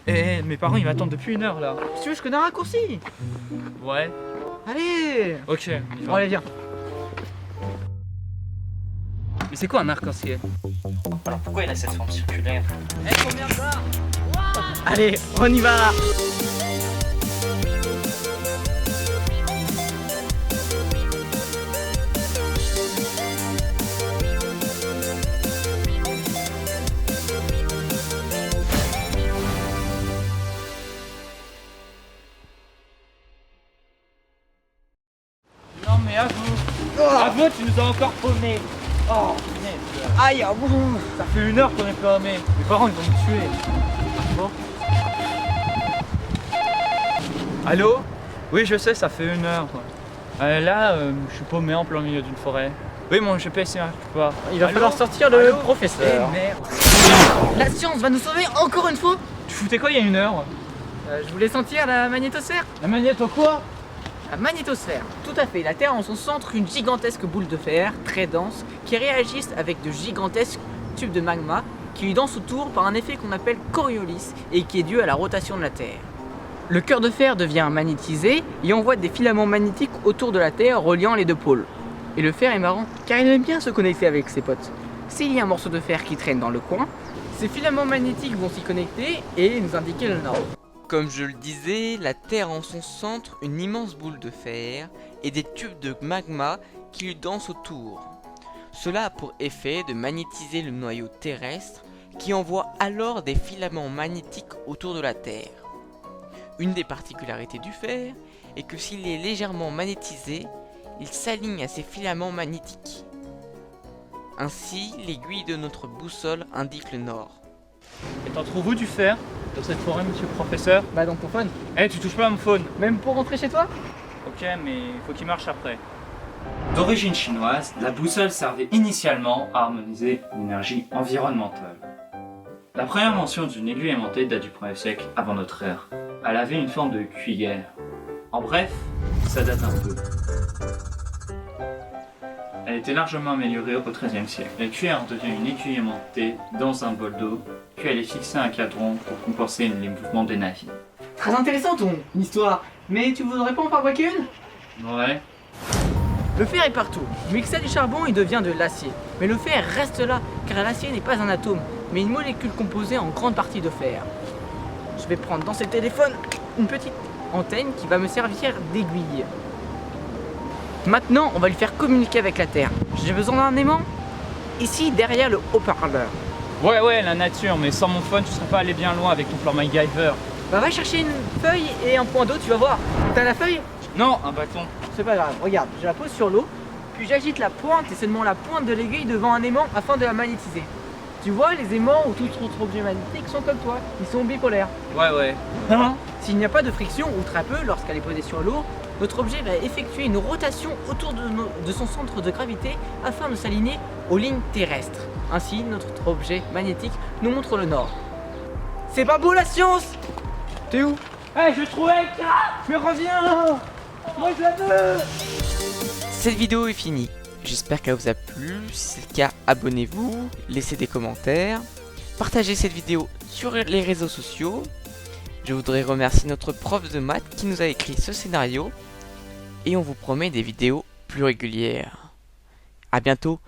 Eh, mes parents ils m'attendent depuis 1 heure là. Si tu veux, je connais un raccourci. Ouais. Allez. Ok, on y va. Bon, allez, viens. Mais c'est quoi un arc-en-ciel? Alors pourquoi il a cette forme circulaire? Eh, combien de barres? Allez, on y va. Non mais avoue, tu nous as encore paumé. Oh punaise. Aïe, ah bon. Ça fait 1 heure qu'on est paumé. Mes parents ils vont me tuer. Bon. Allô? Oui je sais, ça fait 1 heure. Là, je suis paumé en plein milieu d'une forêt. Oui mon GPS il marche pas. Il va Allô? falloir sortir le Allô? professeur. Eh merde. La science va nous sauver encore une fois. Tu foutais quoi il y a 1 heure? Je voulais sentir la magnétosphère. La magnéto quoi? La magnétosphère, tout à fait. La Terre a en son centre une gigantesque boule de fer, très dense, qui réagissent avec de gigantesques tubes de magma qui lui dansent autour par un effet qu'on appelle Coriolis et qui est dû à la rotation de la Terre. Le cœur de fer devient magnétisé et envoie des filaments magnétiques autour de la Terre reliant les deux pôles. Et le fer est marrant car il aime bien se connecter avec ses potes. S'il y a un morceau de fer qui traîne dans le coin, ces filaments magnétiques vont s'y connecter et nous indiquer le nord. Comme je le disais, la Terre a en son centre une immense boule de fer et des tubes de magma qui lui dansent autour. Cela a pour effet de magnétiser le noyau terrestre qui envoie alors des filaments magnétiques autour de la Terre. Une des particularités du fer est que s'il est légèrement magnétisé, il s'aligne à ces filaments magnétiques. Ainsi, l'aiguille de notre boussole indique le nord. Et t'en trouves où du fer dans cette forêt monsieur le professeur? Bah donc ton phone, Eh tu touches pas à mon phone. même pour rentrer chez toi? Ok mais faut qu'il marche après. D'origine chinoise, la boussole servait initialement à harmoniser l'énergie environnementale. La première mention d'une aiguille aimantée date du 1er siècle avant notre ère. Elle avait une forme de cuillère. En bref, ça date un peu. Elle était largement améliorée au XIIIe siècle. La cuillère devient une aiguille aimantée dans un bol d'eau, puis elle est fixée à un cadran pour compenser les mouvements des navires. Très intéressant ton histoire, mais tu voudrais pas en fabriquer une? Ouais. Le fer est partout. Mixé à du charbon, il devient de l'acier. Mais le fer reste là, car l'acier n'est pas un atome, mais une molécule composée en grande partie de fer. Je vais prendre dans ce téléphone une petite antenne qui va me servir d'aiguille. Maintenant, on va lui faire communiquer avec la Terre. J'ai besoin d'un aimant ici, derrière le haut-parleur. Ouais, la nature, mais sans mon phone, tu serais pas allé bien loin avec ton plan MacGyver. Bah va chercher une feuille et un point d'eau, tu vas voir. T'as la feuille? Non, un bâton. C'est pas grave, regarde, je la pose sur l'eau, puis j'agite la pointe et seulement la pointe de l'aiguille devant un aimant afin de la magnétiser. Tu vois, les aimants ou tout autre objet magnétique sont comme toi, ils sont bipolaires. Ouais. S'il n'y a pas de friction, ou très peu lorsqu'elle est posée sur l'eau, notre objet va effectuer une rotation autour de son centre de gravité afin de s'aligner aux lignes terrestres. Ainsi, notre objet magnétique nous montre le nord. C'est pas beau la science? T'es où? Eh, je trouvais. Mais reviens! Moi je la veux! Cette vidéo est finie. J'espère qu'elle vous a plu. Si c'est le cas, abonnez-vous, laissez des commentaires, partagez cette vidéo sur les réseaux sociaux. Je voudrais remercier notre prof de maths qui nous a écrit ce scénario et on vous promet des vidéos plus régulières. A bientôt.